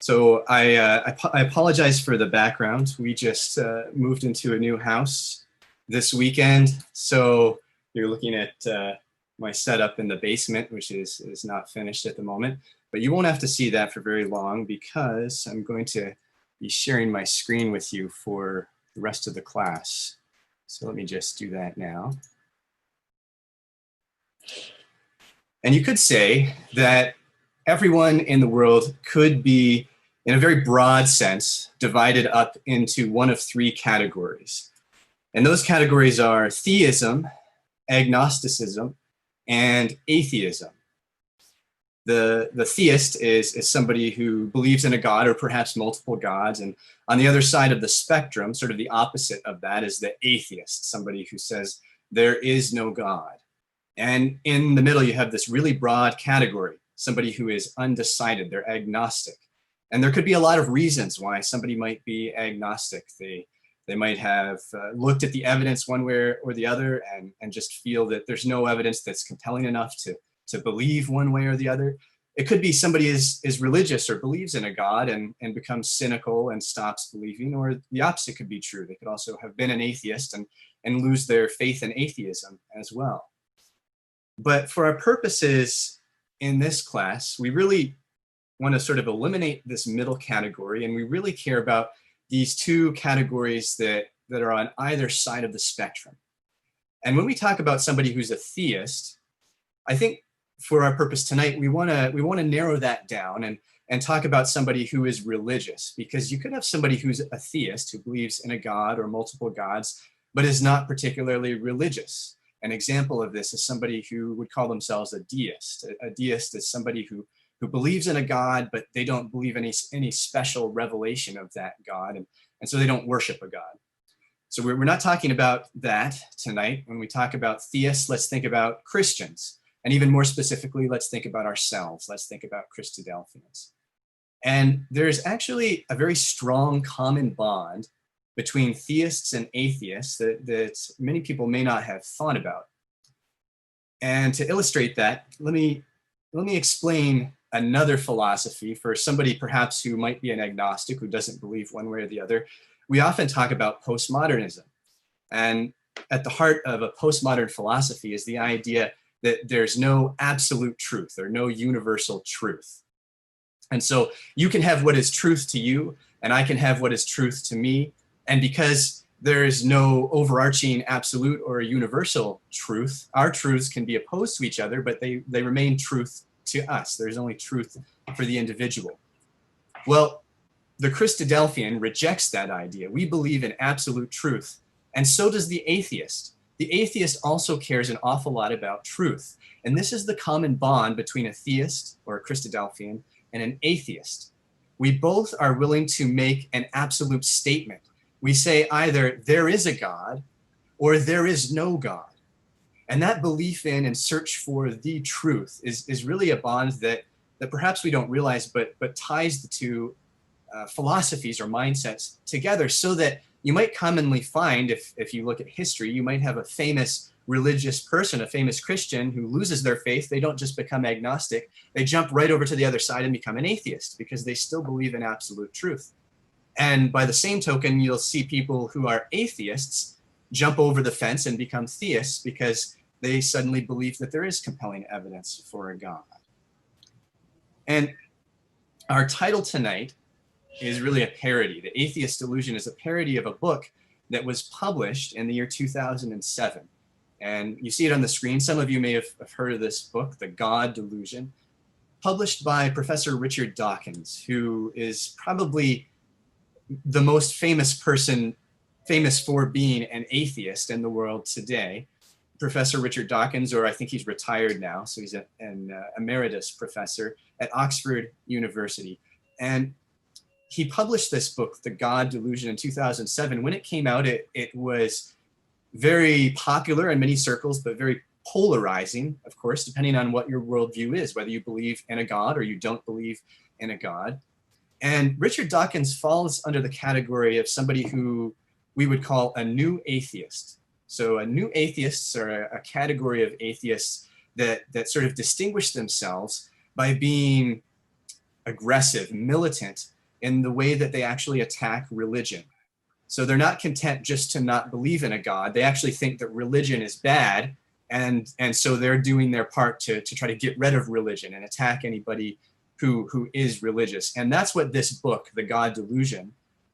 So I apologize for the background. We just moved into a new house this weekend. So you're looking at my setup in the basement, which is not finished at the moment. But you won't have to see that for very long because I'm going to be sharing my screen with you for the rest of the class. So let me just do that now. And you could say that everyone in the world could be, in a very broad sense, divided up into one of three categories. And those categories are theism, agnosticism, and atheism. The theist is somebody who believes in a god or perhaps multiple gods. And on the other side of the spectrum, sort of the opposite of that, is the atheist, somebody who says there is no God. And in the middle, you have this really broad category, somebody who is undecided, they're agnostic. And there could be a lot of reasons why somebody might be agnostic. They might have looked at the evidence one way or the other and just feel that there's no evidence that's compelling enough to believe one way or the other. It could be somebody is religious or believes in a God and becomes cynical and stops believing, or the opposite could be true. They could also have been an atheist and lose their faith in atheism as well. But for our purposes in this class, we really want to sort of eliminate this middle category, and we really care about these two categories that are on either side of the spectrum. And when we talk about somebody who's a theist, I think for our purpose tonight, we want to narrow that down and talk about somebody who is religious, because you could have somebody who's a theist who believes in a god or multiple gods, but is not particularly religious. An example of this is somebody who would call themselves a deist. A deist is somebody who believes in a god, but they don't believe any special revelation of that god, and so they don't worship a god. So we're not talking about that tonight. When we talk about theists, let's think about Christians. And even more specifically, let's think about ourselves. Let's think about Christadelphians. And there's actually a very strong common bond between theists and atheists that many people may not have thought about. And to illustrate that, let me explain another philosophy for somebody perhaps who might be an agnostic, who doesn't believe one way or the other. We often talk about postmodernism. And at the heart of a postmodern philosophy is the idea that there's no absolute truth or no universal truth. And so you can have what is truth to you, and I can have what is truth to me. And because there is no overarching absolute or universal truth, our truths can be opposed to each other, but they remain truth to us. There's only truth for the individual. Well, the Christadelphian rejects that idea. We believe in absolute truth, and so does the atheist. The atheist also cares an awful lot about truth. And this is the common bond between a theist or a Christadelphian and an atheist. We both are willing to make an absolute statement. We say either there is a God or there is no God. And that belief in and search for the truth is really a bond that perhaps we don't realize, but ties the two philosophies or mindsets together, so that you might commonly find, if you look at history, you might have a famous religious person, a famous Christian who loses their faith. They don't just become agnostic. They jump right over to the other side and become an atheist because they still believe in absolute truth. And by the same token, you'll see people who are atheists jump over the fence and become theists because they suddenly believe that there is compelling evidence for a God. And our title tonight is really a parody. The Atheist Illusion is a parody of a book that was published in the year 2007. And you see it on the screen. Some of you may have heard of this book, The God Delusion, published by Professor Richard Dawkins, who is probably the most famous person, famous for being an atheist in the world today. Professor Richard Dawkins, or I think he's retired now, so he's an emeritus professor at Oxford University. And he published this book, The God Delusion, in 2007. When it came out, it was very popular in many circles, but very polarizing, of course, depending on what your worldview is, whether you believe in a God or you don't believe in a God. And Richard Dawkins falls under the category of somebody who we would call a new atheist. So a new atheists are a category of atheists that sort of distinguish themselves by being aggressive, militant, in the way that they actually attack religion. So they're not content just to not believe in a God. They actually think that religion is bad, and so they're doing their part to try to get rid of religion and attack anybody who is religious. And that's what this book, The God Delusion,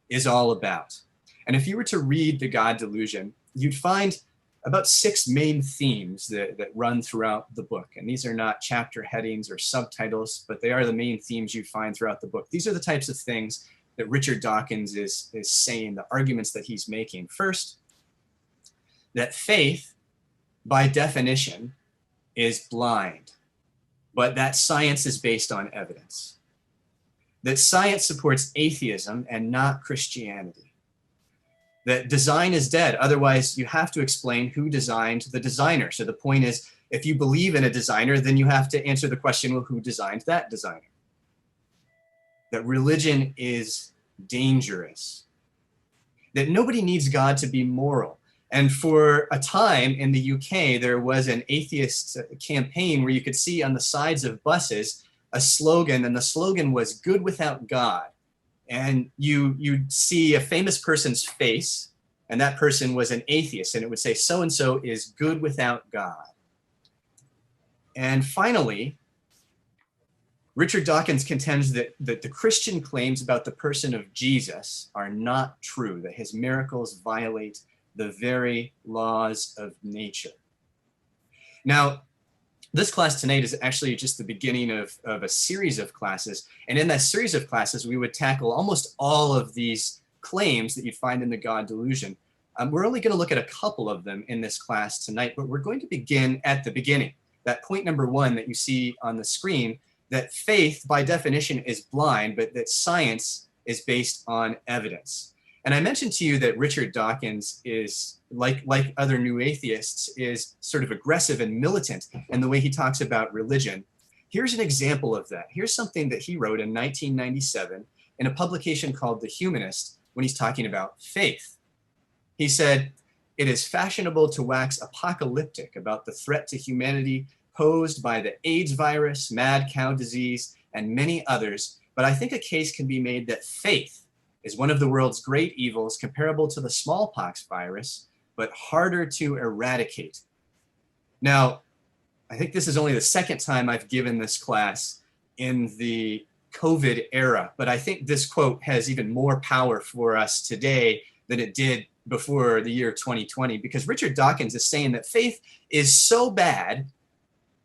is all about. And if you were to read The God Delusion, you'd find about 6 main themes that run throughout the book. And these are not chapter headings or subtitles, but they are the main themes you find throughout the book. These are the types of things that Richard Dawkins is saying, the arguments that he's making. First, that faith, by definition, is blind, but that science is based on evidence. That science supports atheism and not Christianity. That design is dead, otherwise you have to explain who designed the designer. So the point is, if you believe in a designer, then you have to answer the question, well, who designed that designer? That religion is dangerous. That nobody needs God to be moral. And for a time in the UK, there was an atheist campaign where you could see on the sides of buses a slogan, and the slogan was "Good without God." And you'd see a famous person's face, and that person was an atheist, and it would say, so-and-so is good without God. And finally, Richard Dawkins contends that the Christian claims about the person of Jesus are not true, that his miracles violate the very laws of nature. Now, this class tonight is actually just the beginning of a series of classes. And in that series of classes, we would tackle almost all of these claims that you'd find in the God Delusion. We're only going to look at a couple of them in this class tonight, but we're going to begin at the beginning. That point number 1 that you see on the screen, that faith by definition is blind, but that science is based on evidence. And I mentioned to you that Richard Dawkins is, like other new atheists, is sort of aggressive and militant in the way he talks about religion. Here's an example of that. Here's something that he wrote in 1997 in a publication called The Humanist when he's talking about faith. He said, "It is fashionable to wax apocalyptic about the threat to humanity posed by the AIDS virus, mad cow disease, and many others, but I think a case can be made that faith is one of the world's great evils, comparable to the smallpox virus, but harder to eradicate." Now, I think this is only the second time I've given this class in the COVID era, but I think this quote has even more power for us today than it did before the year 2020, because Richard Dawkins is saying that faith is so bad,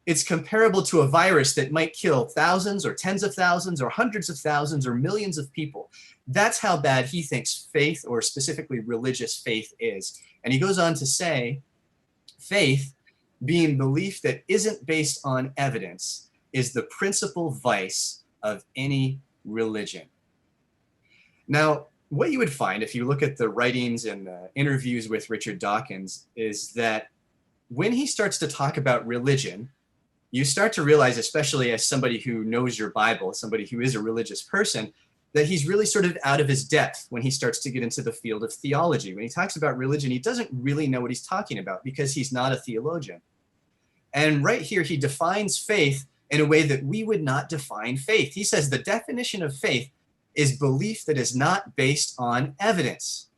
it's comparable to a virus that might kill thousands or tens of thousands or hundreds of thousands or millions of people. That's how bad he thinks faith, or specifically religious faith, is. And he goes on to say, faith, being belief that isn't based on evidence, is the principal vice of any religion. Now, what you would find if you look at the writings and the interviews with Richard Dawkins is that when he starts to talk about religion, you start to realize, especially as somebody who knows your Bible, somebody who is a religious person, that he's really sort of out of his depth when he starts to get into the field of theology. When he talks about religion, he doesn't really know what he's talking about because he's not a theologian. And right here, he defines faith in a way that we would not define faith. He says the definition of faith is belief that is not based on evidence.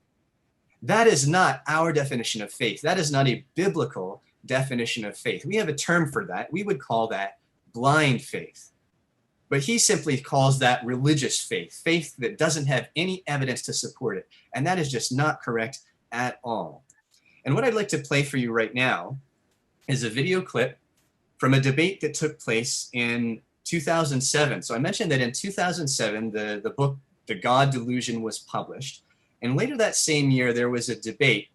That is not our definition of faith. That is not a biblical definition of faith. We have a term for that. We would call that blind faith. But he simply calls that religious faith, faith that doesn't have any evidence to support it. And that is just not correct at all. And what I'd like to play for you right now is a video clip from a debate that took place in 2007. So I mentioned that in 2007, the book, The God Delusion, was published. And later that same year, there was a debate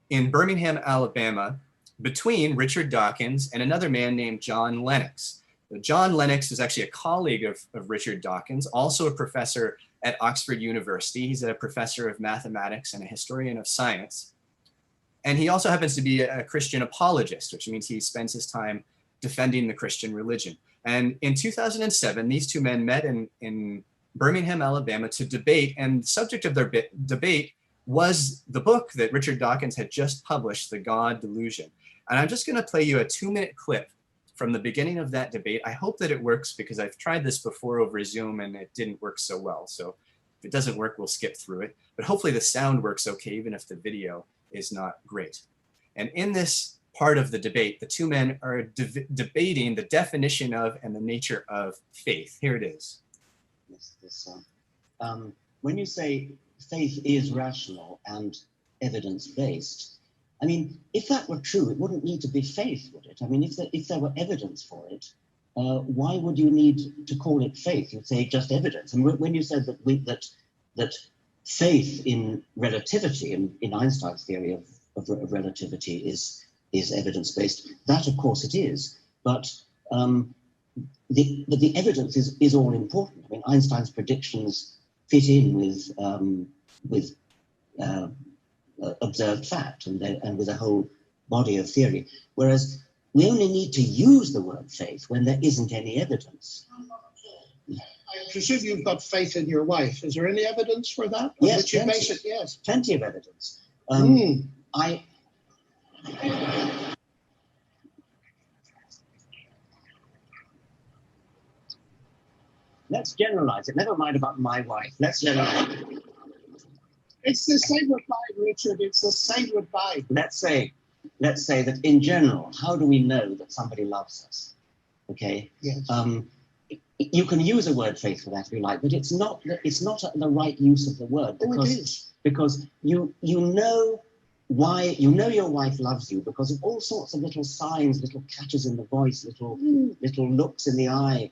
in Birmingham, Alabama, between Richard Dawkins and another man named John Lennox. John Lennox is actually a colleague of Richard Dawkins, also a professor at Oxford University. He's a professor of mathematics and a historian of science. And he also happens to be a Christian apologist, which means he spends his time defending the Christian religion. And in 2007, these two men met in Birmingham, Alabama to debate, and the subject of their debate was the book that Richard Dawkins had just published, The God Delusion. And I'm just going to play you a 2-minute clip from the beginning of that debate. I hope that it works because I've tried this before over Zoom and it didn't work so well. So if it doesn't work, we'll skip through it. But hopefully the sound works okay, even if the video is not great. And in this part of the debate, the two men are debating the definition of and the nature of faith. Here it is. When you say faith is rational and evidence-based, I mean, if that were true, it wouldn't need to be faith, would it? I mean, if there were evidence for it, why would you need to call it faith? You'd say just evidence. And when you said that faith in relativity, in Einstein's theory of relativity, is evidence-based, that of course it is. But the evidence is all important. I mean, Einstein's predictions fit in with observed fact and with a whole body of theory. Whereas we only need to use the word faith when there isn't any evidence. I presume you've got faith in your wife. Is there any evidence for that? Yes, you base it? Yes, plenty of evidence. Let's generalize it. Never mind about my wife. Let's generalize it. It's the same with mine, Richard. It's the same with mine. Let's say that in general, how do we know that somebody loves us? Okay. Yes. You can use a word faith for that if you like, but it's not the right use of the word because you know why your wife loves you because of all sorts of little signs, little catches in the voice, little looks in the eye.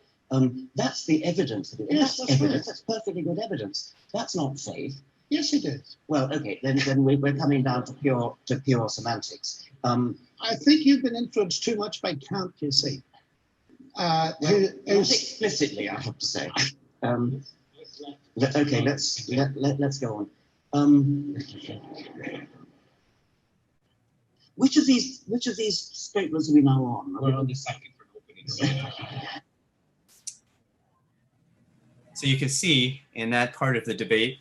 That's the evidence. Yes, that's evidence. Right. That's perfectly good evidence. That's not faith. Yes, it is. Well, okay, then we're coming down to pure semantics. I think you've been influenced too much by Kant, you see. Not explicitly, I have to say. Okay, let's go on. Which of these statements are we now on? We're on the second for opening. So you can see in that part of the debate,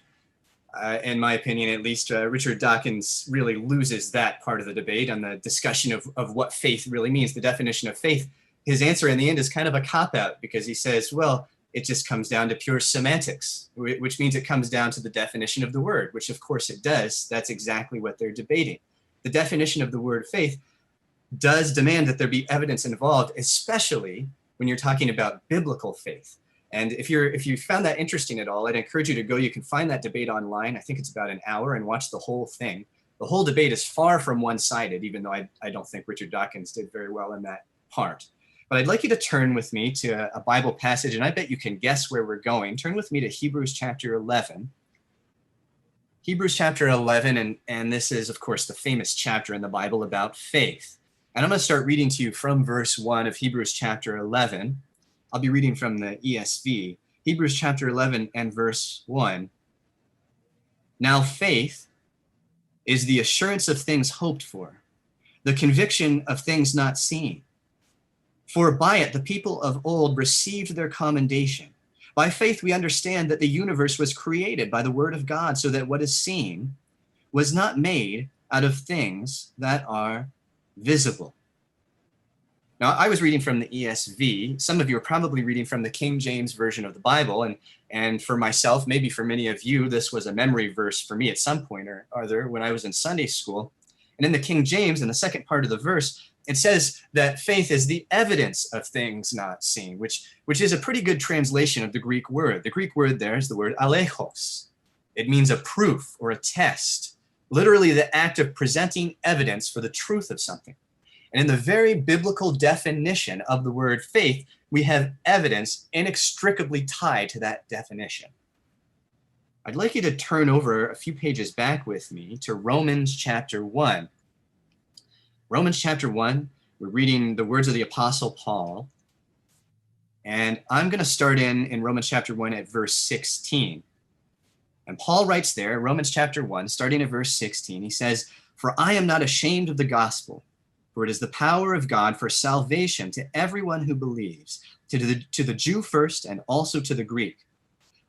in my opinion at least, Richard Dawkins really loses that part of the debate on the discussion of what faith really means, the definition of faith. His answer in the end is kind of a cop-out because he says, well, it just comes down to pure semantics, which means it comes down to the definition of the word, which of course it does. That's exactly what they're debating. The definition of the word faith does demand that there be evidence involved, especially when you're talking about biblical faith. And if you found that interesting at all, I'd encourage you to go. You can find that debate online. I think it's about an hour, and watch the whole thing. The whole debate is far from one-sided, even though I don't think Richard Dawkins did very well in that part. But I'd like you to turn with me to a Bible passage, and I bet you can guess where we're going. Turn with me to Hebrews chapter 11. Hebrews chapter 11, and this is, of course, the famous chapter in the Bible about faith. And I'm going to start reading to you from verse 1 of Hebrews chapter 11. I'll be reading from the ESV. Hebrews chapter 11 and verse 1. Now faith is the assurance of things hoped for, the conviction of things not seen. For by it the people of old received their commendation. By faith we understand that the universe was created by the word of God, so that what is seen was not made out of things that are visible. Now, I was reading from the ESV. Some of you are probably reading from the King James Version of the Bible, and for myself, maybe for many of you, this was a memory verse for me at some point or other when I was in Sunday school. And in the King James, in the second part of the verse, it says that faith is the evidence of things not seen, which is a pretty good translation of the Greek word. The Greek word there is the word alechos. It means a proof or a test, literally the act of presenting evidence for the truth of something. And in the very biblical definition of the word faith, we have evidence inextricably tied to that definition. I'd like you to turn over a few pages back with me to Romans chapter 1. Romans chapter 1, we're reading the words of the Apostle Paul. And I'm going to start in Romans chapter 1 at verse 16. And Paul writes there, Romans chapter 1, starting at verse 16, he says, "For I am not ashamed of the gospel, for it is the power of God for salvation to everyone who believes, to the Jew first and also to the Greek.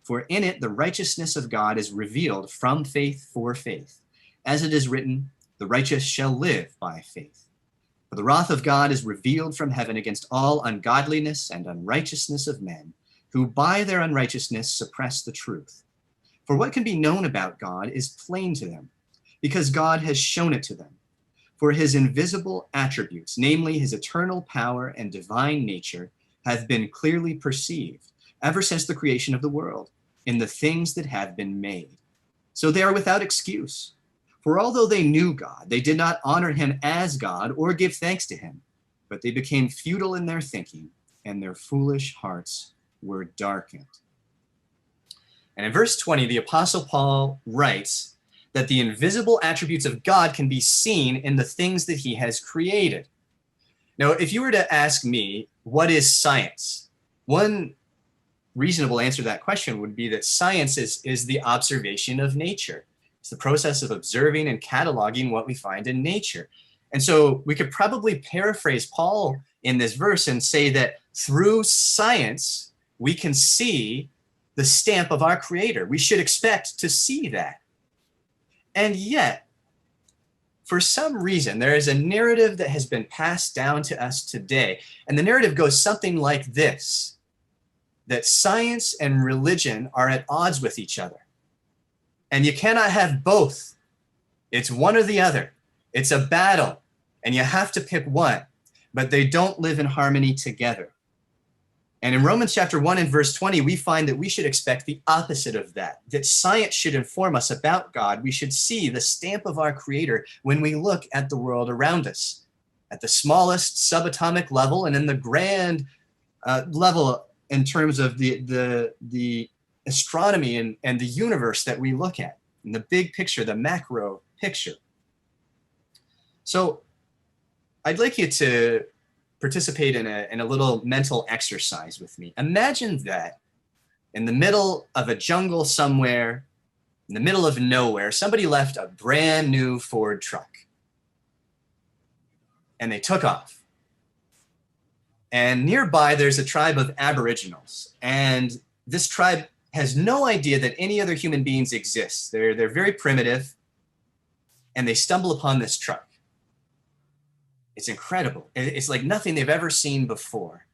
For in it the righteousness of God is revealed from faith for faith. As it is written, the righteous shall live by faith. For the wrath of God is revealed from heaven against all ungodliness and unrighteousness of men, who by their unrighteousness suppress the truth. For what can be known about God is plain to them, because God has shown it to them. For his invisible attributes, namely his eternal power and divine nature, have been clearly perceived ever since the creation of the world in the things that have been made. So they are without excuse. For although they knew God, they did not honor him as God or give thanks to him, but they became futile in their thinking, and their foolish hearts were darkened. And in verse 20, the Apostle Paul writes that the invisible attributes of God can be seen in the things that he has created. Now, if you were to ask me, what is science? One reasonable answer to that question would be that science is the observation of nature. It's the process of observing and cataloging what we find in nature. And so we could probably paraphrase Paul in this verse and say that through science, we can see the stamp of our Creator. We should expect to see that. And yet, for some reason, there is a narrative that has been passed down to us today. And the narrative goes something like this, that science and religion are at odds with each other. And you cannot have both. It's one or the other. It's a battle, and you have to pick one, but they don't live in harmony together. And in Romans chapter 1 and verse 20, we find that we should expect the opposite of that science should inform us about God. We should see the stamp of our Creator when we look at the world around us, at the smallest subatomic level and in the grand level in terms of the astronomy and the universe that we look at, in the big picture, the macro picture. So I'd like you to participate in a little mental exercise with me. Imagine that in the middle of a jungle somewhere, in the middle of nowhere, somebody left a brand new Ford truck and they took off. And nearby, there's a tribe of Aboriginals. And this tribe has no idea that any other human beings exist. They're very primitive, and they stumble upon this truck. It's incredible. It's like nothing they've ever seen before.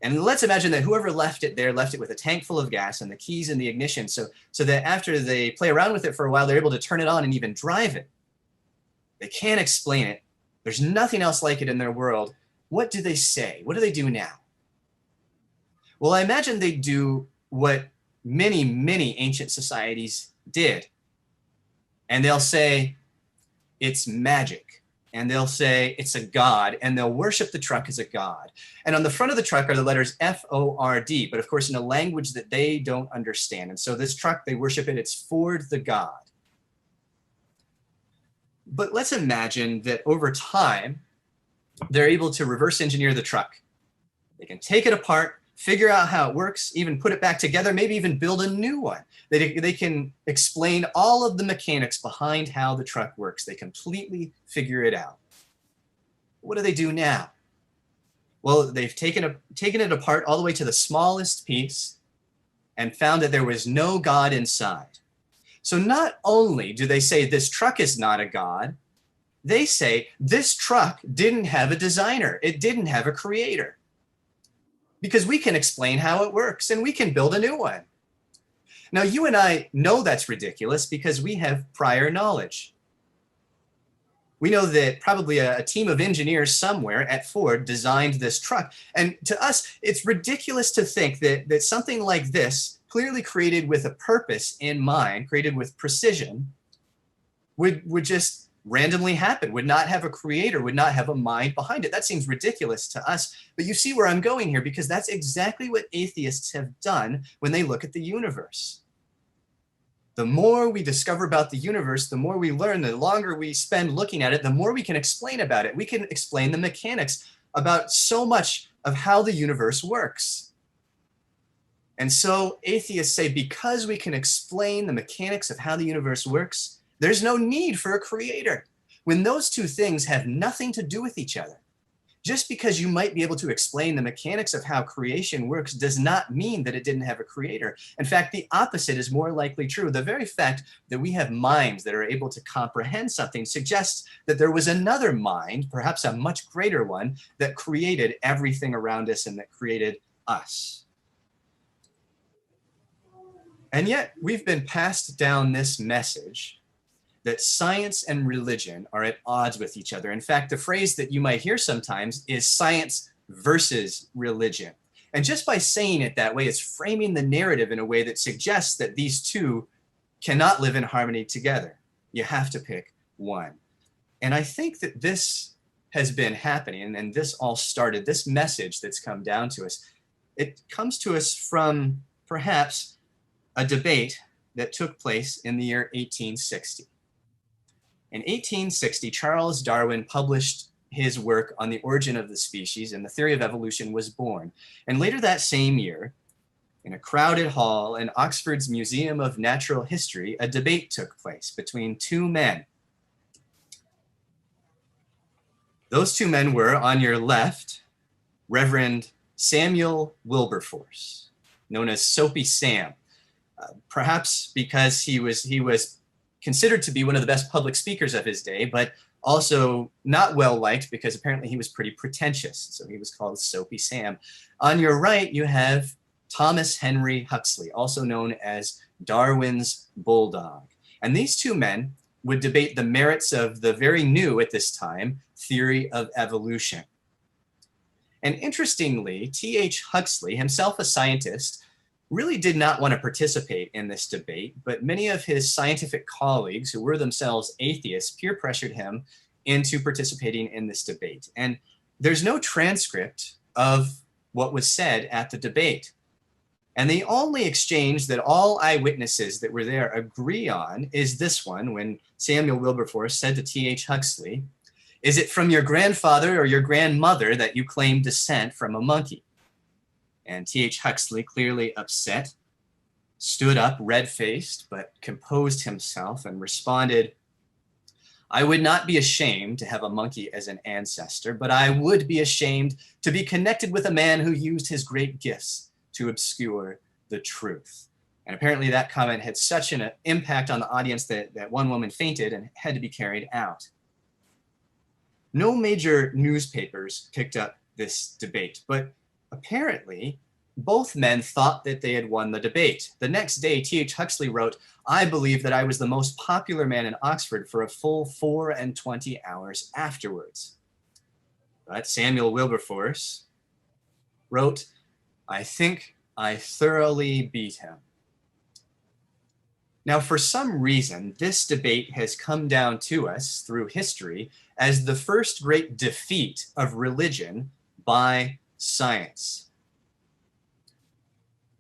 And let's imagine that whoever left it there left it with a tank full of gas and the keys in the ignition, so that after they play around with it for a while, they're able to turn it on and even drive it. They can't explain it. There's nothing else like it in their world. What do they say? What do they do now? Well, I imagine they do what many, many ancient societies did. And they'll say, it's magic. And they'll say, it's a god. And they'll worship the truck as a god. And on the front of the truck are the letters F-O-R-D, but of course in a language that they don't understand. And so this truck, they worship it, it's Ford the god. But let's imagine that over time, they're able to reverse engineer the truck. They can take it apart, figure out how it works, even put it back together, maybe even build a new one. They can explain all of the mechanics behind how the truck works. They completely figure it out. What do they do now? Well, they've taken it apart all the way to the smallest piece and found that there was no God inside. So not only do they say this truck is not a god, they say this truck didn't have a designer. It didn't have a creator. Because we can explain how it works and we can build a new one. Now, you and I know that's ridiculous because we have prior knowledge. We know that probably a team of engineers somewhere at Ford designed this truck. And to us, it's ridiculous to think that something like this, clearly created with a purpose in mind, created with precision, would just randomly happen, would not have a creator, would not have a mind behind it. That seems ridiculous to us. But you see where I'm going here, because that's exactly what atheists have done when they look at the universe. The more we discover about the universe, the more we learn, the longer we spend looking at it, the more we can explain about it. We can explain the mechanics about so much of how the universe works. And so atheists say, because we can explain the mechanics of how the universe works, there's no need for a creator, when those two things have nothing to do with each other. Just because you might be able to explain the mechanics of how creation works does not mean that it didn't have a creator. In fact, the opposite is more likely true. The very fact that we have minds that are able to comprehend something suggests that there was another mind, perhaps a much greater one, that created everything around us and that created us. And yet we've been passed down this message that science and religion are at odds with each other. In fact, the phrase that you might hear sometimes is science versus religion. And just by saying it that way, it's framing the narrative in a way that suggests that these two cannot live in harmony together. You have to pick one. And I think that this has been happening, and this all started, this message that's come down to us, it comes to us from perhaps a debate that took place in the year 1860. In 1860, Charles Darwin published his work on the origin of the species, and the theory of evolution was born. And later that same year, in a crowded hall in Oxford's Museum of Natural History, a debate took place between two men. Those two men were, on your left, Reverend Samuel Wilberforce, known as Soapy Sam, perhaps because he was considered to be one of the best public speakers of his day, but also not well liked because apparently he was pretty pretentious. So he was called Soapy Sam. On your right, you have Thomas Henry Huxley, also known as Darwin's Bulldog. And these two men would debate the merits of the very new at this time theory of evolution. And interestingly, T.H. Huxley, himself a scientist, really did not want to participate in this debate, but many of his scientific colleagues who were themselves atheists peer pressured him into participating in this debate. And there's no transcript of what was said at the debate. And the only exchange that all eyewitnesses that were there agree on is this one, when Samuel Wilberforce said to T.H. Huxley, "Is it from your grandfather or your grandmother that you claim descent from a monkey?" And T.H. Huxley, clearly upset, stood up red-faced, but composed himself and responded, "I would not be ashamed to have a monkey as an ancestor, but I would be ashamed to be connected with a man who used his great gifts to obscure the truth." And apparently that comment had such an impact on the audience that one woman fainted and had to be carried out. No major newspapers picked up this debate, but apparently, both men thought that they had won the debate. The next day, T.H. Huxley wrote, "I believe that I was the most popular man in Oxford for a full 24 hours afterwards." But Samuel Wilberforce wrote, "I think I thoroughly beat him." Now, for some reason, this debate has come down to us through history as the first great defeat of religion by science.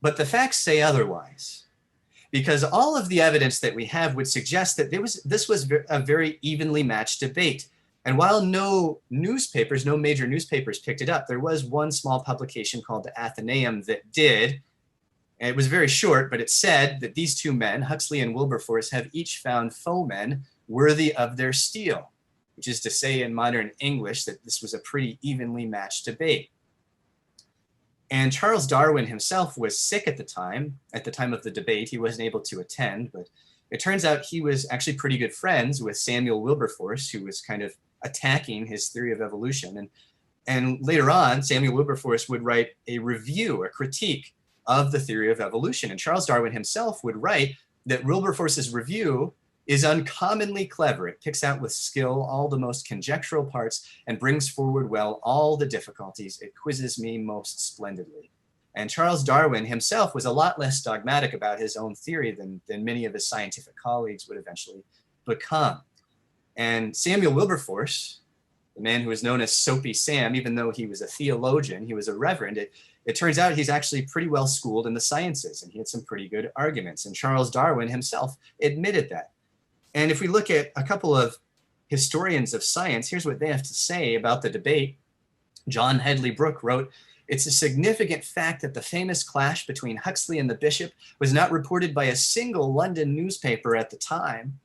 But the facts say otherwise, because all of the evidence that we have would suggest that this was a very evenly matched debate. And while no major newspapers picked it up, there was one small publication called the Athenaeum that did. And it was very short, but it said that these two men, Huxley and Wilberforce, have each found foemen worthy of their steel, which is to say in modern English that this was a pretty evenly matched debate. And Charles Darwin himself was sick at the time of the debate. He wasn't able to attend, but it turns out he was actually pretty good friends with Samuel Wilberforce, who was kind of attacking his theory of evolution. And later on, Samuel Wilberforce would write a review, a critique of the theory of evolution. And Charles Darwin himself would write that Wilberforce's review is uncommonly clever. It picks out with skill all the most conjectural parts and brings forward well all the difficulties. It quizzes me most splendidly. And Charles Darwin himself was a lot less dogmatic about his own theory than many of his scientific colleagues would eventually become. And Samuel Wilberforce, the man who was known as Soapy Sam, even though he was a theologian, he was a reverend, it turns out he's actually pretty well schooled in the sciences, and he had some pretty good arguments. And Charles Darwin himself admitted that. And if we look at a couple of historians of science, here's what they have to say about the debate. John Hedley Brooke wrote, "It's a significant fact that the famous clash between Huxley and the bishop was not reported by a single London newspaper at the time.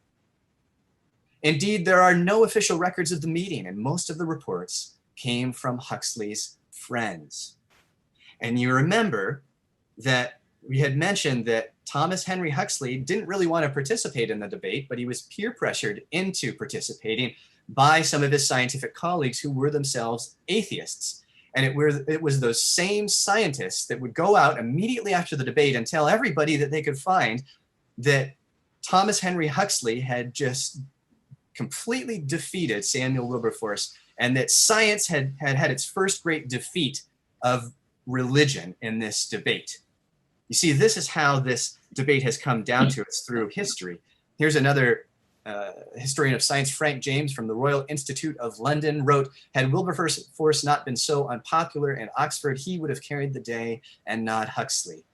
Indeed, there are no official records of the meeting, and most of the reports came from Huxley's friends. And you remember that we had mentioned that Thomas Henry Huxley didn't really want to participate in the debate, but he was peer pressured into participating by some of his scientific colleagues who were themselves atheists. And it was those same scientists that would go out immediately after the debate and tell everybody that they could find that Thomas Henry Huxley had just completely defeated Samuel Wilberforce, and that science had its first great defeat of religion in this debate. You see, this is how this debate has come down to us through history. Here's another historian of science, Frank James from the Royal Institute of London, wrote, "Had Wilberforce not been so unpopular in Oxford, he would have carried the day and not Huxley."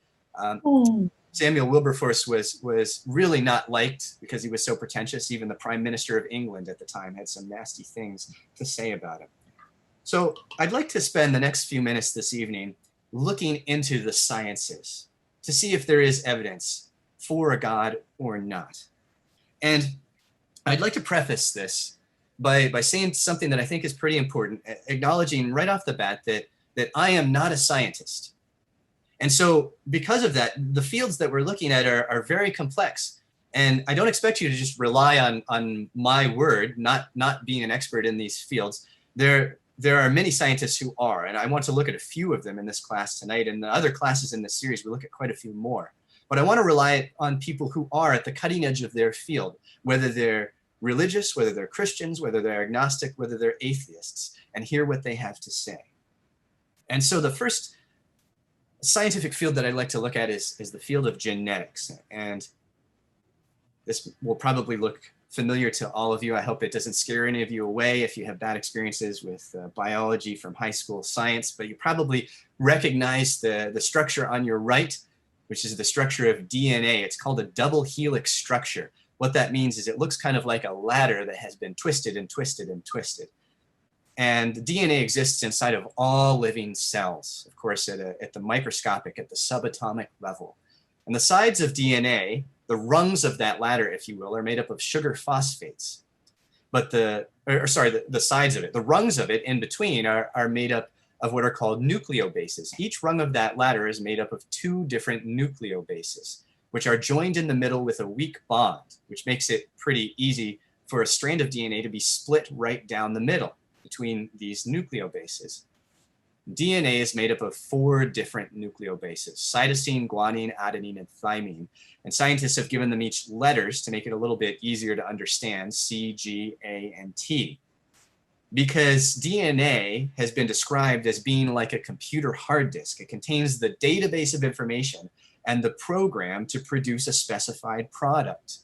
Samuel Wilberforce was really not liked because he was so pretentious. Even the Prime Minister of England at the time had some nasty things to say about him. So I'd like to spend the next few minutes this evening looking into the sciences to see if there is evidence for a God or not. And I'd like to preface this by saying something that I think is pretty important, acknowledging right off the bat that I am not a scientist. And so because of that, the fields that we're looking at are very complex. And I don't expect you to just rely on my word, not being an expert in these fields. There are many scientists who are, and I want to look at a few of them in this class tonight. And the other classes in this series, we look at quite a few more. But I want to rely on people who are at the cutting edge of their field, whether they're religious, whether they're Christians, whether they're agnostic, whether they're atheists, and hear what they have to say. And so the first scientific field that I'd like to look at is the field of genetics. And this will probably look familiar to all of you. I hope it doesn't scare any of you away if you have bad experiences with biology from high school science, but you probably recognize the structure on your right, which is the structure of DNA. It's called a double helix structure. What that means is it looks kind of like a ladder that has been twisted and twisted and twisted. And DNA exists inside of all living cells, of course, at the microscopic, at the subatomic level. And the sides of DNA, the rungs of that ladder, if you will, are made up of sugar phosphates. But the sides of it, the rungs of it in between are made up of what are called nucleobases. Each rung of that ladder is made up of two different nucleobases, which are joined in the middle with a weak bond, which makes it pretty easy for a strand of DNA to be split right down the middle between these nucleobases. DNA is made up of 4 different nucleobases: cytosine, guanine, adenine, and thymine. And scientists have given them each letters to make it a little bit easier to understand: C, G, A, and T. Because DNA has been described as being like a computer hard disk. It contains the database of information and the program to produce a specified product.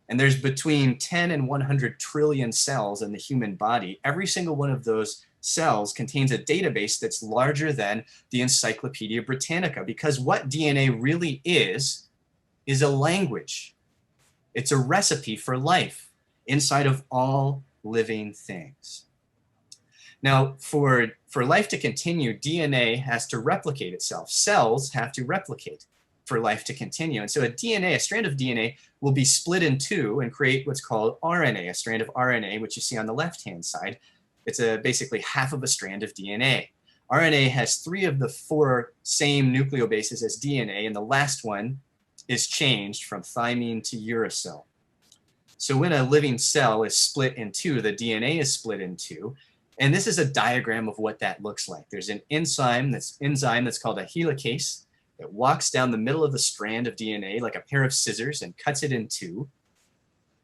And there's between 10 and 100 trillion cells in the human body. Every single one of those cells contains a database that's larger than the Encyclopedia Britannica, because what DNA really is a language. It's a recipe for life inside of all living things. Now, for life to continue, DNA has to replicate itself. Cells have to replicate for life to continue. And so a strand of DNA will be split in two and create what's called RNA, a strand of RNA, which you see on the left-hand side. It's basically half of a strand of DNA. RNA has 3 of the 4 same nucleobases as DNA, and the last one is changed from thymine to uracil. So when a living cell is split in two, the DNA is split in two. And this is a diagram of what that looks like. There's an enzyme that's called a helicase that walks down the middle of the strand of DNA like a pair of scissors and cuts it in two.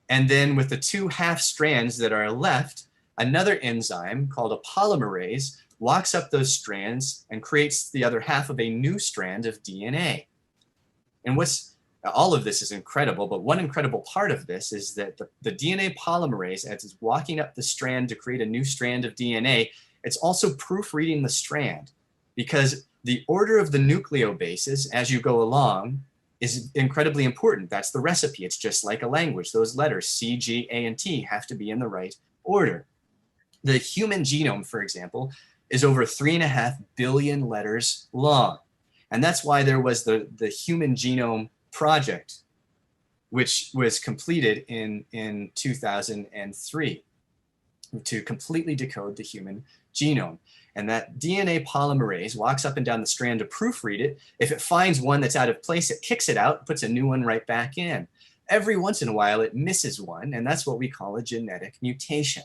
And then with the 2 half strands that are left, another enzyme called a polymerase walks up those strands and creates the other half of a new strand of DNA. And all of this is incredible, but one incredible part of this is that the DNA polymerase, as it's walking up the strand to create a new strand of DNA, it's also proofreading the strand, because the order of the nucleobases as you go along is incredibly important. That's the recipe. It's just like a language. Those letters, C, G, A, and T, have to be in the right order. The human genome, for example, is over 3.5 billion letters long. And that's why there was the Human Genome Project, which was completed in 2003. to completely decode the human genome. And that DNA polymerase walks up and down the strand to proofread it. If it finds one that's out of place, it kicks it out, puts a new one right back in. Every once in a while, it misses one, and that's what we call a genetic mutation.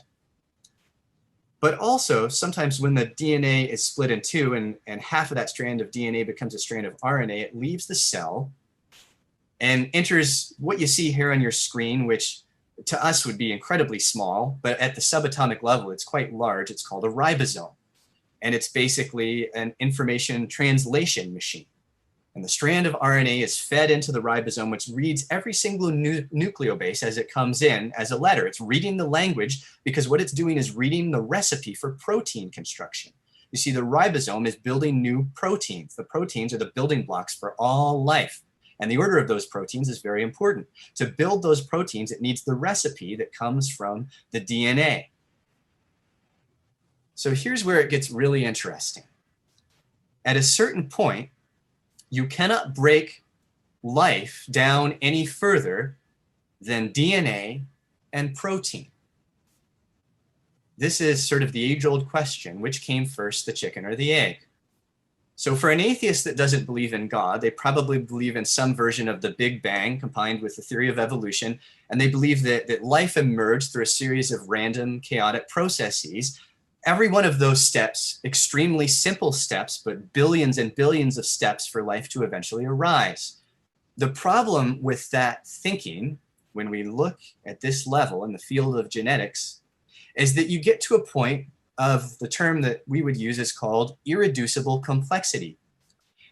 But also, sometimes when the DNA is split in two and half of that strand of DNA becomes a strand of RNA, it leaves the cell and enters what you see here on your screen, which to us would be incredibly small, but at the subatomic level, it's quite large. It's called a ribosome. And it's basically an information translation machine. And the strand of RNA is fed into the ribosome, which reads every single nucleobase as it comes in as a letter. It's reading the language because what it's doing is reading the recipe for protein construction. You see, the ribosome is building new proteins. The proteins are the building blocks for all life. And the order of those proteins is very important. To build those proteins, it needs the recipe that comes from the DNA. So here's where it gets really interesting. At a certain point, you cannot break life down any further than DNA and protein. This is sort of the age-old question, which came first, the chicken or the egg? So for an atheist that doesn't believe in God, they probably believe in some version of the Big Bang combined with the theory of evolution, and they believe that life emerged through a series of random, chaotic processes. Every one of those steps, extremely simple steps, but billions and billions of steps for life to eventually arise. The problem with that thinking, when we look at this level in the field of genetics, is that you get to a point of the term that we would use is called irreducible complexity.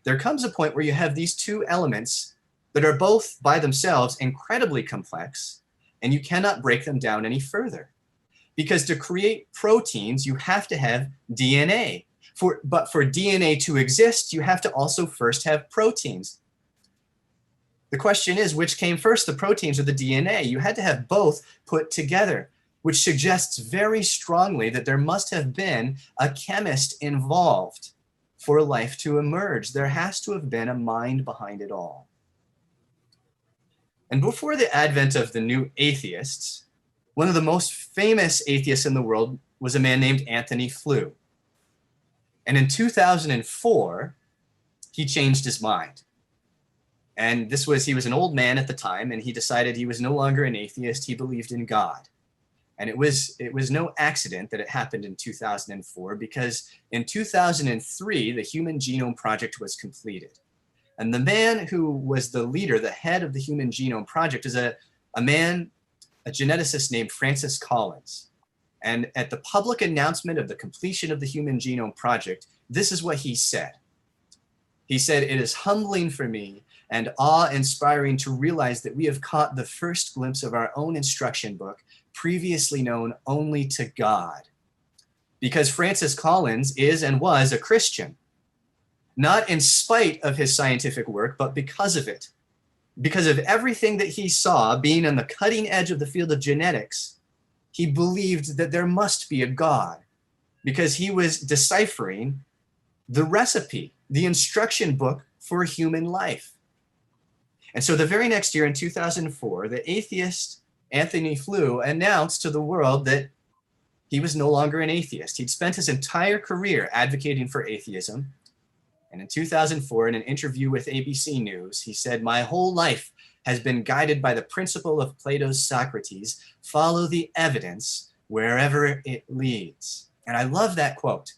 There comes a point where you have these two elements that are both by themselves incredibly complex, and you cannot break them down any further. Because to create proteins, you have to have DNA. But for DNA to exist, you have to also first have proteins. The question is, which came first, the proteins or the DNA? You had to have both put together, which suggests very strongly that there must have been a chemist involved for life to emerge. There has to have been a mind behind it all. And before the advent of the new atheists, one of the most famous atheists in the world was a man named Anthony Flew. And in 2004, he changed his mind. And he was an old man at the time, and he decided he was no longer an atheist, he believed in God. And it was no accident that it happened in 2004, because in 2003, the Human Genome Project was completed. And the man who was the leader, the head of the Human Genome Project, is a geneticist named Francis Collins. And at the public announcement of the completion of the Human Genome Project, this is what he said. He said, "It is humbling for me and awe-inspiring to realize that we have caught the first glimpse of our own instruction book, previously known only to God." Because Francis Collins is and was a Christian, not in spite of his scientific work, but because of it. Because of everything that he saw, being on the cutting edge of the field of genetics, he believed that there must be a God, because he was deciphering the recipe, the instruction book for human life. And so the very next year in 2004, the atheist Anthony Flew announced to the world that he was no longer an atheist. He'd spent his entire career advocating for atheism. And in 2004, in an interview with ABC News, he said, "My whole life has been guided by the principle of Plato's Socrates, follow the evidence wherever it leads." And I love that quote,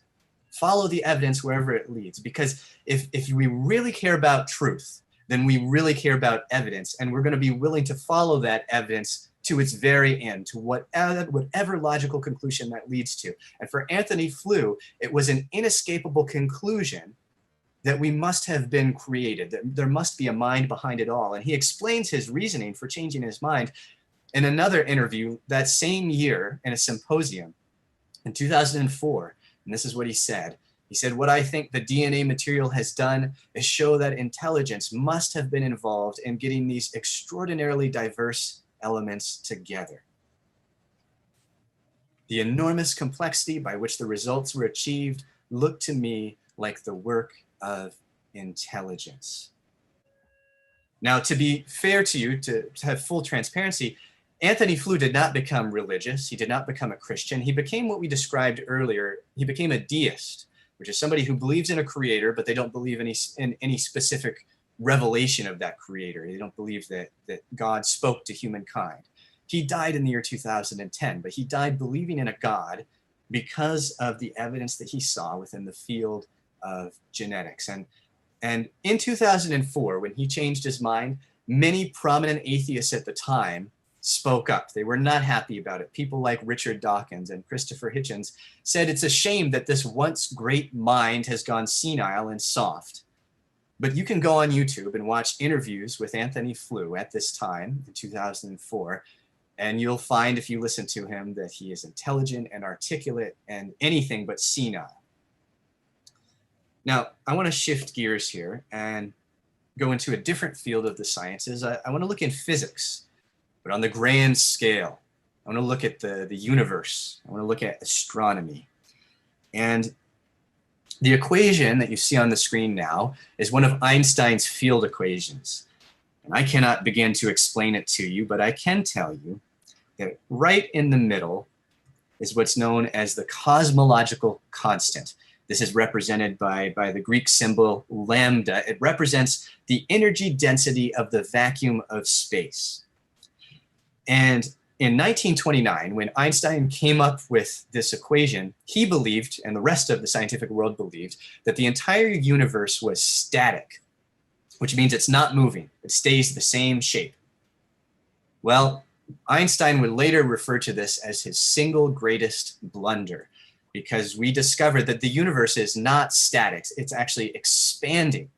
follow the evidence wherever it leads, because if we really care about truth, then we really care about evidence, and we're going to be willing to follow that evidence to its very end, to whatever logical conclusion that leads to. And for Anthony Flew, it was an inescapable conclusion that we must have been created, that there must be a mind behind it all. And he explains his reasoning for changing his mind in another interview that same year in a symposium in 2004. And this is what he said. He said, "What I think the DNA material has done is show that intelligence must have been involved in getting these extraordinarily diverse elements together. The enormous complexity by which the results were achieved looked to me like the work of intelligence." Now, to be fair to you, to have full transparency, Anthony Flew did not become religious. He did not become a Christian. He became what we described earlier. He became a deist, which is somebody who believes in a creator, but they don't believe in any specific revelation of that creator. They don't believe that God spoke to humankind. He died in the year 2010, but he died believing in a God because of the evidence that he saw within the field of genetics. And in 2004, when he changed his mind, many prominent atheists at the time spoke up. They were not happy about it. People like Richard Dawkins and Christopher Hitchens said it's a shame that this once great mind has gone senile and soft. But you can go on YouTube and watch interviews with Anthony Flew at this time in 2004, and you'll find, if you listen to him, that he is intelligent and articulate and anything but senile. Now, I want to shift gears here and go into a different field of the sciences. I want to look in physics, but on the grand scale. I want to look at the universe. I want to look at astronomy. And the equation that you see on the screen now is one of Einstein's field equations. And I cannot begin to explain it to you, but I can tell you that right in the middle is what's known as the cosmological constant. This is represented by the Greek symbol lambda. It represents the energy density of the vacuum of space. And in 1929, when Einstein came up with this equation, he believed, and the rest of the scientific world believed, that the entire universe was static, which means it's not moving. It stays the same shape. Well, Einstein would later refer to this as his single greatest blunder, because we discovered that the universe is not static, it's actually expanding.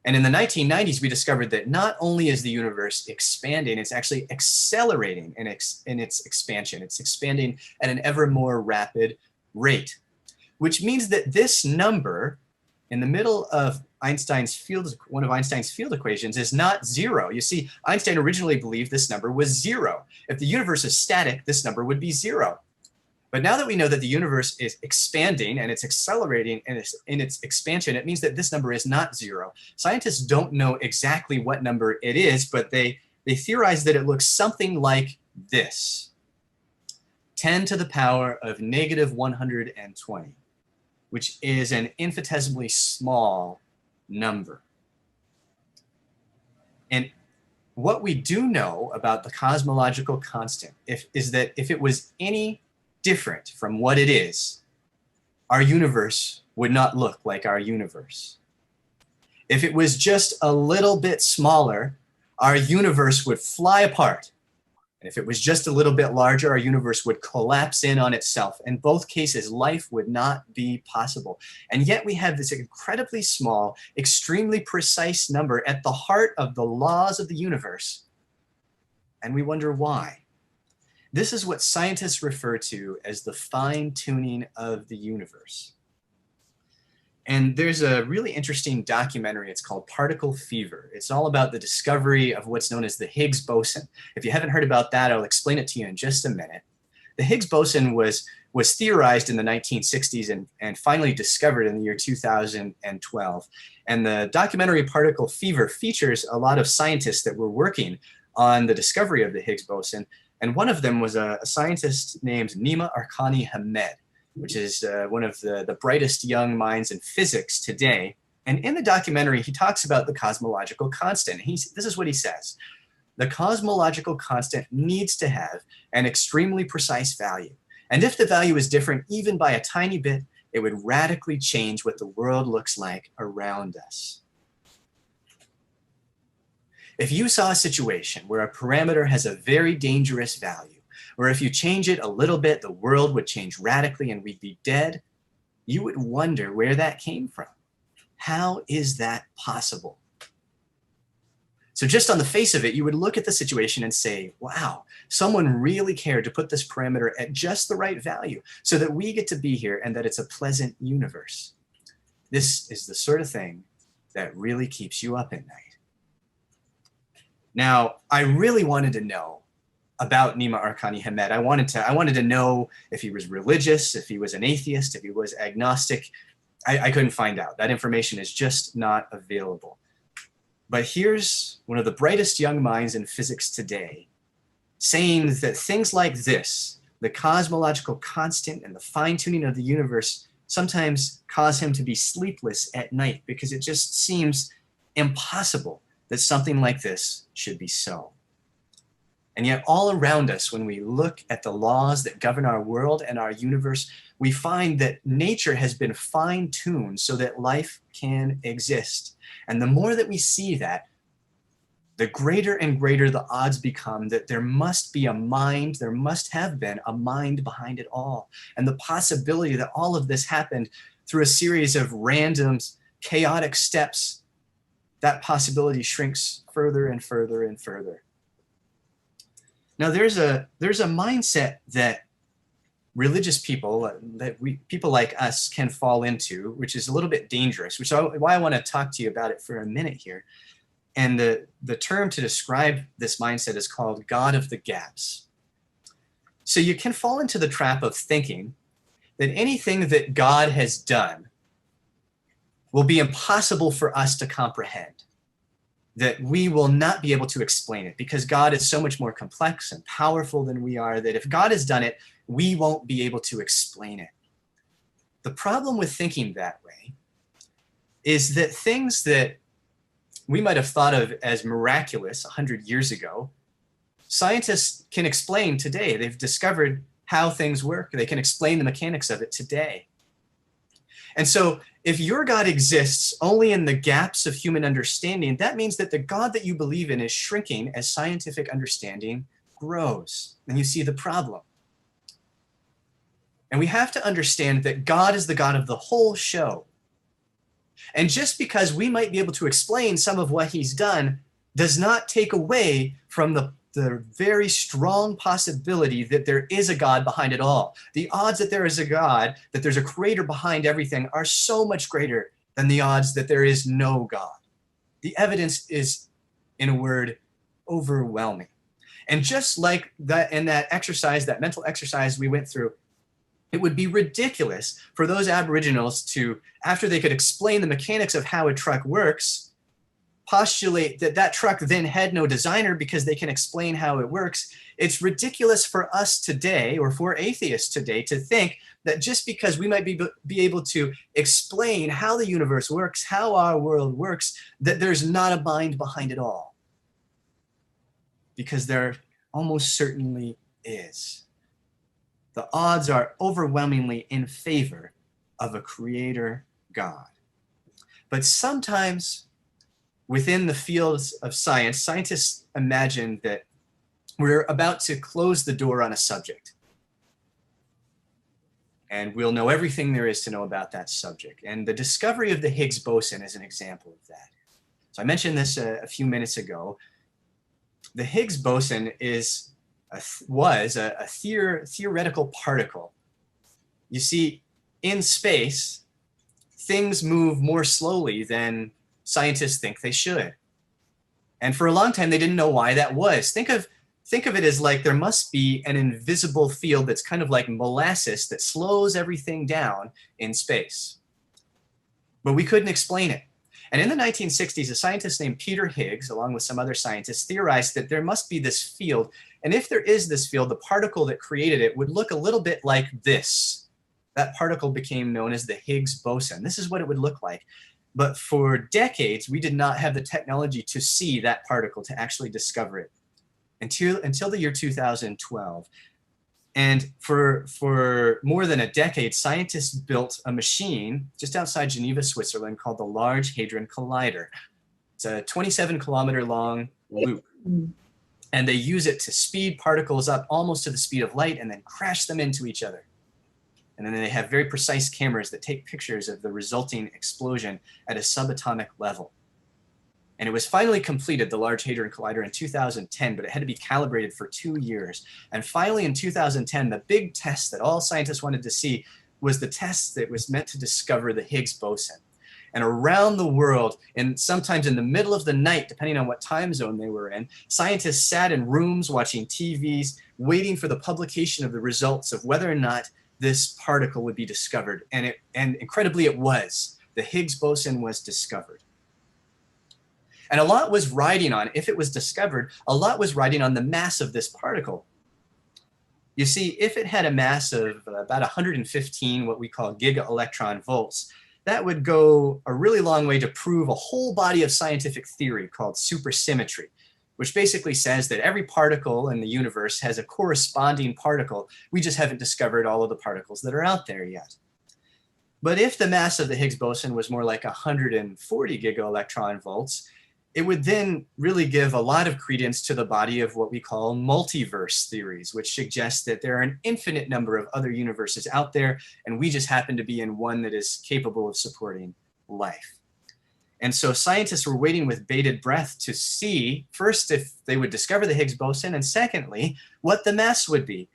And in the 1990s, we discovered that not only is the universe expanding, it's actually accelerating in its expansion. It's expanding at an ever more rapid rate, which means that this number in the middle of Einstein's field, one of Einstein's field equations, is not zero. You see, Einstein originally believed this number was zero. If the universe is static, this number would be zero. But now that we know that the universe is expanding and it's accelerating in its expansion, it means that this number is not zero. Scientists don't know exactly what number it is, but they theorize that it looks something like this: 10 to the power of negative 120, which is an infinitesimally small number. And what we do know about the cosmological constant is that if it was any different from what it is, our universe would not look like our universe. If it was just a little bit smaller, our universe would fly apart. And if it was just a little bit larger, our universe would collapse in on itself. In both cases, life would not be possible. And yet we have this incredibly small, extremely precise number at the heart of the laws of the universe. And we wonder why. This is what scientists refer to as the fine-tuning of the universe. And there's a really interesting documentary. It's called Particle Fever. It's all about the discovery of what's known as the Higgs boson. If you haven't heard about that, I'll explain it to you in just a minute. The Higgs boson was theorized in the 1960s and finally discovered in the year 2012. And the documentary Particle Fever features a lot of scientists that were working on the discovery of the Higgs boson. And one of them was a scientist named Nima Arkani Hamed, which is one of the brightest young minds in physics today. And in the documentary, he talks about the cosmological constant. This is what he says: the cosmological constant needs to have an extremely precise value. And if the value is different even by a tiny bit, it would radically change what the world looks like around us. If you saw a situation where a parameter has a very dangerous value, or if you change it a little bit, the world would change radically and we'd be dead, you would wonder where that came from. How is that possible? So just on the face of it, you would look at the situation and say, wow, someone really cared to put this parameter at just the right value so that we get to be here and that it's a pleasant universe. This is the sort of thing that really keeps you up at night. Now, I really wanted to know about Nima Arkani Hamed. I wanted to know if he was religious, if he was an atheist, if he was agnostic. I couldn't find out. That information is just not available. But here's one of the brightest young minds in physics today saying that things like this, the cosmological constant and the fine-tuning of the universe, sometimes cause him to be sleepless at night because it just seems impossible that something like this should be so. And yet all around us, when we look at the laws that govern our world and our universe, we find that nature has been fine-tuned so that life can exist. And the more that we see that, the greater and greater the odds become that there must be a mind, there must have been a mind behind it all. And the possibility that all of this happened through a series of random, chaotic steps, that possibility shrinks further and further and further. Now there's a mindset that religious people, people like us can fall into, which is a little bit dangerous, which is why I want to talk to you about it for a minute here. And the term to describe this mindset is called God of the gaps. So you can fall into the trap of thinking that anything that God has done will be impossible for us to comprehend, that we will not be able to explain it because God is so much more complex and powerful than we are, that if God has done it, we won't be able to explain it. The problem with thinking that way is that things that we might have thought of as miraculous 100 years ago, scientists can explain today. They've discovered how things work. They can explain the mechanics of it today. And so if your God exists only in the gaps of human understanding, that means that the God that you believe in is shrinking as scientific understanding grows. And you see the problem. And we have to understand that God is the God of the whole show. And just because we might be able to explain some of what he's done does not take away from the very strong possibility that there is a God behind it all. The odds that there is a God, that there's a creator behind everything, are so much greater than the odds that there is no God. The evidence is, in a word, overwhelming. And just like that in that exercise, that mental exercise we went through, it would be ridiculous for those Aboriginals to, after they could explain the mechanics of how a truck works, postulate that that truck then had no designer because they can explain how it works. It's ridiculous for us today, or for atheists today, to think that just because we might be able to explain how the universe works, how our world works, that there's not a mind behind it all. Because there almost certainly is. The odds are overwhelmingly in favor of a creator God. But sometimes within the fields of science, scientists imagine that we're about to close the door on a subject. And we'll know everything there is to know about that subject. And the discovery of the Higgs boson is an example of that. So I mentioned this a few minutes ago. The Higgs boson was a theoretical particle. You see, in space, things move more slowly than scientists think they should. And for a long time, they didn't know why that was. Think of it as like there must be an invisible field that's kind of like molasses that slows everything down in space. But we couldn't explain it. And in the 1960s, a scientist named Peter Higgs, along with some other scientists, theorized that there must be this field. And if there is this field, the particle that created it would look a little bit like this. That particle became known as the Higgs boson. This is what it would look like. But for decades, we did not have the technology to see that particle, to actually discover it, until the year 2012. And for more than a decade, scientists built a machine just outside Geneva, Switzerland, called the Large Hadron Collider. It's a 27-kilometer long loop. And they use it to speed particles up almost to the speed of light and then crash them into each other. And then they have very precise cameras that take pictures of the resulting explosion at a subatomic level. And it was finally completed, the Large Hadron Collider, in 2010, but it had to be calibrated for 2 years. And finally, in 2010, the big test that all scientists wanted to see was the test that was meant to discover the Higgs boson. And around the world, and sometimes in the middle of the night, depending on what time zone they were in, scientists sat in rooms watching TVs, waiting for the publication of the results of whether or not this particle would be discovered. And incredibly, it was. The Higgs boson was discovered. And a lot was riding on, if it was discovered, a lot was riding on the mass of this particle. You see, if it had a mass of about 115, what we call giga-electron volts, that would go a really long way to prove a whole body of scientific theory called supersymmetry, which basically says that every particle in the universe has a corresponding particle. We just haven't discovered all of the particles that are out there yet. But if the mass of the Higgs boson was more like 140 giga-electron volts, it would then really give a lot of credence to the body of what we call multiverse theories, which suggest that there are an infinite number of other universes out there, and we just happen to be in one that is capable of supporting life. And so scientists were waiting with bated breath to see, first, if they would discover the Higgs boson, and secondly, what the mass would be.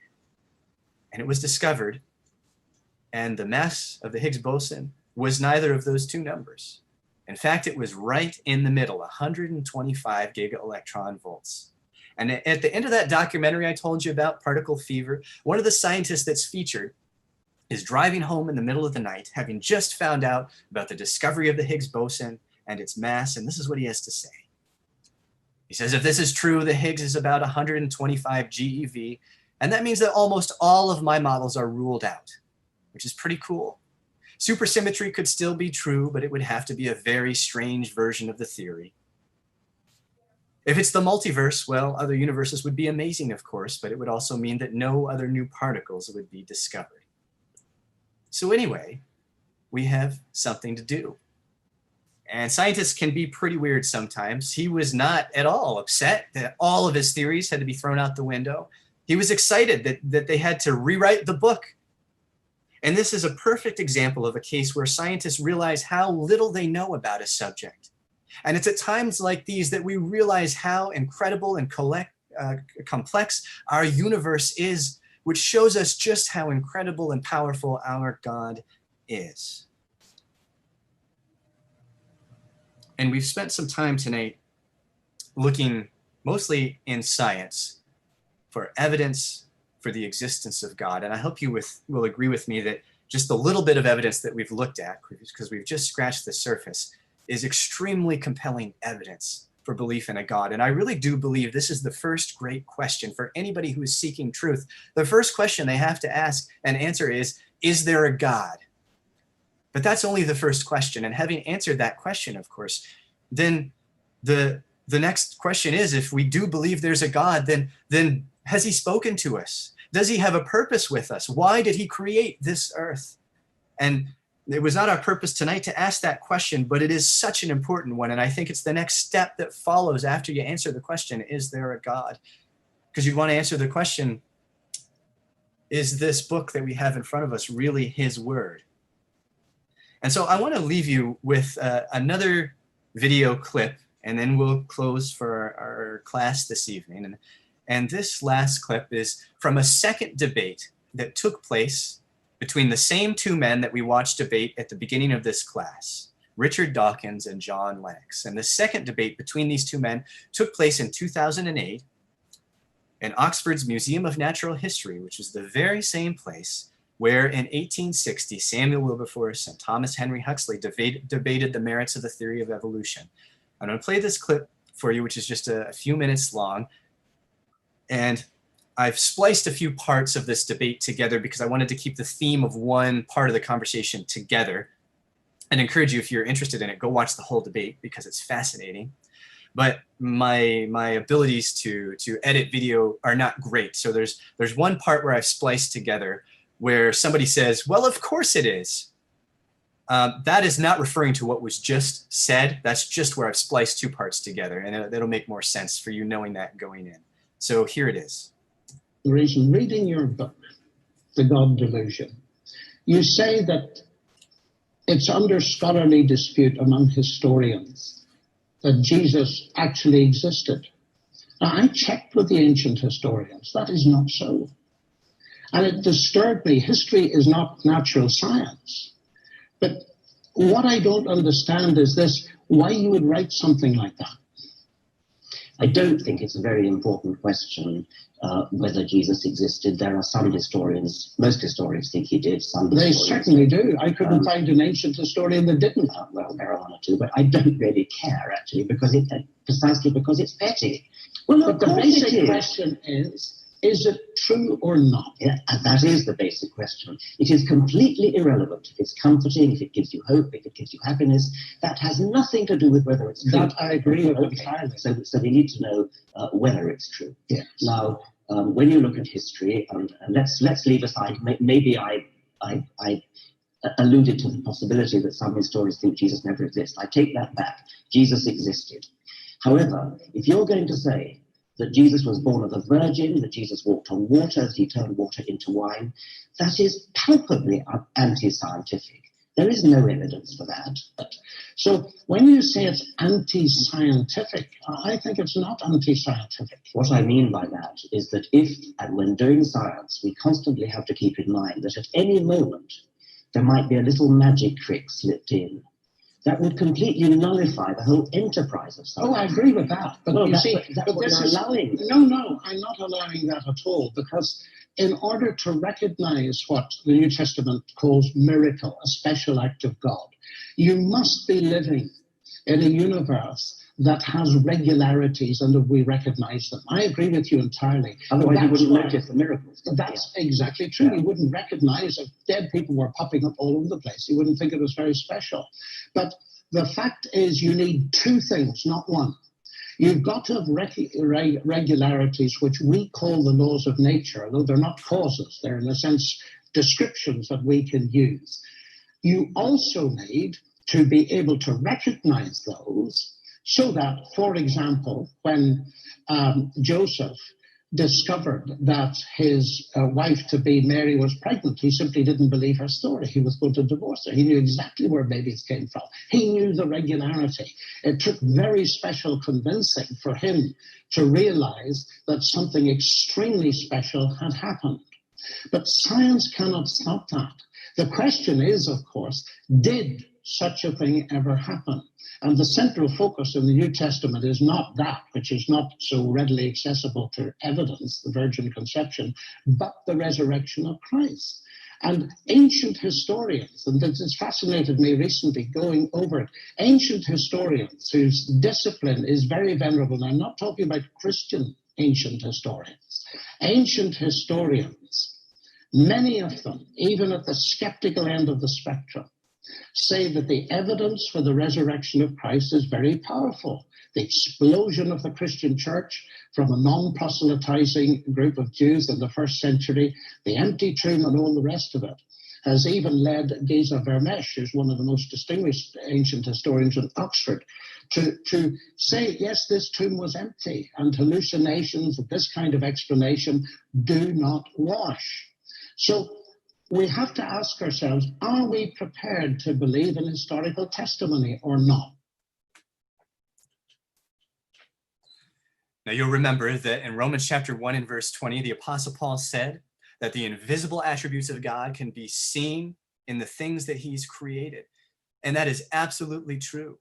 And it was discovered, and the mass of the Higgs boson was neither of those two numbers. In fact, it was right in the middle, 125 giga-electron volts. And at the end of that documentary I told you about, Particle Fever, one of the scientists that's featured is driving home in the middle of the night, having just found out about the discovery of the Higgs boson and its mass, and this is what he has to say. He says, if this is true, the Higgs is about 125 GeV, and that means that almost all of my models are ruled out, which is pretty cool. Supersymmetry could still be true, but it would have to be a very strange version of the theory. If it's the multiverse, well, other universes would be amazing, of course, but it would also mean that no other new particles would be discovered. So anyway, we have something to do. And scientists can be pretty weird sometimes. He was not at all upset that all of his theories had to be thrown out the window. He was excited that they had to rewrite the book. And this is a perfect example of a case where scientists realize how little they know about a subject. And it's at times like these that we realize how incredible and complex our universe is, which shows us just how incredible and powerful our God is. And we've spent some time tonight looking mostly in science for evidence for the existence of God. And I hope you will agree with me that just the little bit of evidence that we've looked at, because we've just scratched the surface, is extremely compelling evidence for belief in a God. And I really do believe this is the first great question for anybody who is seeking truth. The first question they have to ask and answer is there a God? But that's only the first question. And having answered that question, of course, then the next question is, if we do believe there's a God, then has he spoken to us? Does he have a purpose with us? Why did he create this earth? And it was not our purpose tonight to ask that question, but it is such an important one. And I think it's the next step that follows after you answer the question, is there a God? Because you'd want to answer the question, is this book that we have in front of us really his word? And so I want to leave you with another video clip, and then we'll close for our class this evening. And this last clip is from a second debate that took place between the same two men that we watched debate at the beginning of this class, Richard Dawkins and John Lennox. And the second debate between these two men took place in 2008 in Oxford's Museum of Natural History, which is the very same place where in 1860 Samuel Wilberforce and Thomas Henry Huxley debated the merits of the theory of evolution. I'm going to play this clip for you, which is just a few minutes long. And I've spliced a few parts of this debate together because I wanted to keep the theme of one part of the conversation together. And encourage you, if you're interested in it, go watch the whole debate because it's fascinating. But my abilities to edit video are not great. So there's one part where I've spliced together where somebody says, well, of course it is. That is not referring to what was just said. That's just where I've spliced two parts together, and it'll make more sense for you knowing that going in. So here it is. The reason, reading your book, The God Delusion, you say that it's under scholarly dispute among historians that Jesus actually existed. Now, I checked with the ancient historians. That is not so. And it disturbed me. History is not natural science. But what I don't understand is this, why you would write something like that. I don't think it's a very important question. whether Jesus existed. There are some historians, most historians think he did. Some They historians, certainly do. I couldn't find an ancient historian that didn't. well, there are one or two, but I don't really care actually, because precisely because it's petty. Well, no, But the basic question is it true or not? Yeah, and that is the basic question. It is completely irrelevant. If it's comforting, if it gives you hope, if it gives you happiness, that has nothing to do with whether it's true. That I agree with entirely. So we need to know whether it's true. Yes. Now, when you look at history, and let's leave aside, maybe I alluded to the possibility that some historians think Jesus never existed. I take that back. Jesus existed. However, if you're going to say that Jesus was born of a virgin, that Jesus walked on water, that he turned water into wine, that is palpably anti-scientific. There is no evidence for that. So when you say it's anti-scientific, I think it's not anti-scientific. What I mean by that is that if, and when doing science, we constantly have to keep in mind that at any moment there might be a little magic trick slipped in that would completely nullify the whole enterprise of science. Oh, I agree with that. But well, you see, that's what you're allowing. No, I'm not allowing that at all, because in order to recognize what the New Testament calls miracle, a special act of God, you must be living in a universe that has regularities and that we recognize them. I agree with you entirely. Otherwise you wouldn't notice the miracles. That's exactly true. You wouldn't recognize if dead people were popping up all over the place. You wouldn't think it was very special. But the fact is you need two things, not one. You've got to have regularities, which we call the laws of nature, although they're not causes. They're, in a sense, descriptions that we can use. You also need to be able to recognize those so that, for example, when Joseph discovered that his wife-to-be Mary was pregnant, he simply didn't believe her story. He was going to divorce her. He knew exactly where babies came from. He knew the regularity. It took very special convincing for him to realize that something extremely special had happened. But science cannot stop that. The question is, of course, did such a thing ever happen? And the central focus in the New Testament is not that, which is not so readily accessible to evidence, the virgin conception, but the resurrection of Christ. And ancient historians, and this has fascinated me recently going over it, ancient historians whose discipline is very venerable, and I'm not talking about Christian ancient historians, ancient historians, many of them, even at the skeptical end of the spectrum, say that the evidence for the resurrection of Christ is very powerful. The explosion of the Christian church from a non-proselytizing group of Jews in the first century, the empty tomb and all the rest of it, has even led Geza Vermesh, who's one of the most distinguished ancient historians in Oxford, to say, yes, this tomb was empty, and hallucinations of this kind of explanation do not wash. So we have to ask ourselves, are we prepared to believe in historical testimony or not? Now you'll remember that in Romans chapter 1 and verse 20, the Apostle Paul said that the invisible attributes of God can be seen in the things that he's created. And that is absolutely true.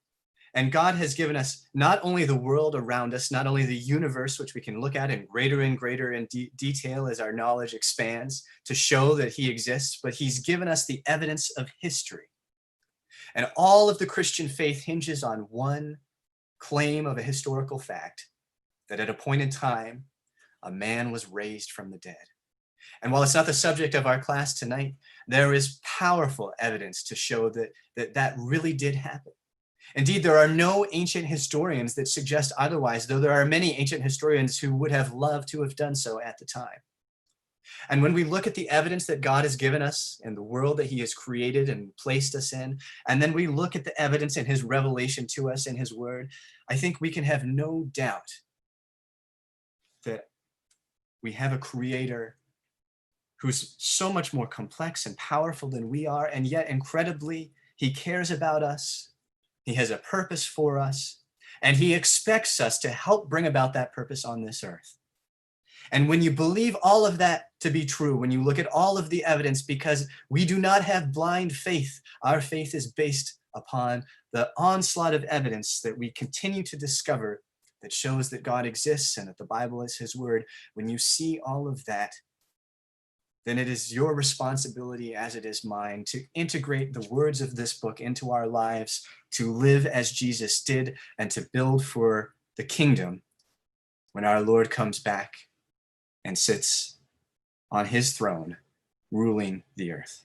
And God has given us not only the world around us, not only the universe, which we can look at in greater and greater in detail as our knowledge expands to show that he exists, but he's given us the evidence of history. And all of the Christian faith hinges on one claim of a historical fact, that at a point in time, a man was raised from the dead. And while it's not the subject of our class tonight, there is powerful evidence to show that really did happen. Indeed, there are no ancient historians that suggest otherwise, though there are many ancient historians who would have loved to have done so at the time. And when we look at the evidence that God has given us in the world that he has created and placed us in, and then we look at the evidence in his revelation to us in his word, I think we can have no doubt that we have a creator who's so much more complex and powerful than we are, and yet incredibly, he cares about us. He has a purpose for us, and he expects us to help bring about that purpose on this earth. And when you believe all of that to be true, when you look at all of the evidence, because we do not have blind faith, our faith is based upon the onslaught of evidence that we continue to discover that shows that God exists and that the Bible is his word, when you see all of that, then it is your responsibility, as it is mine, to integrate the words of this book into our lives, to live as Jesus did, and to build for the kingdom when our Lord comes back and sits on his throne, ruling the earth.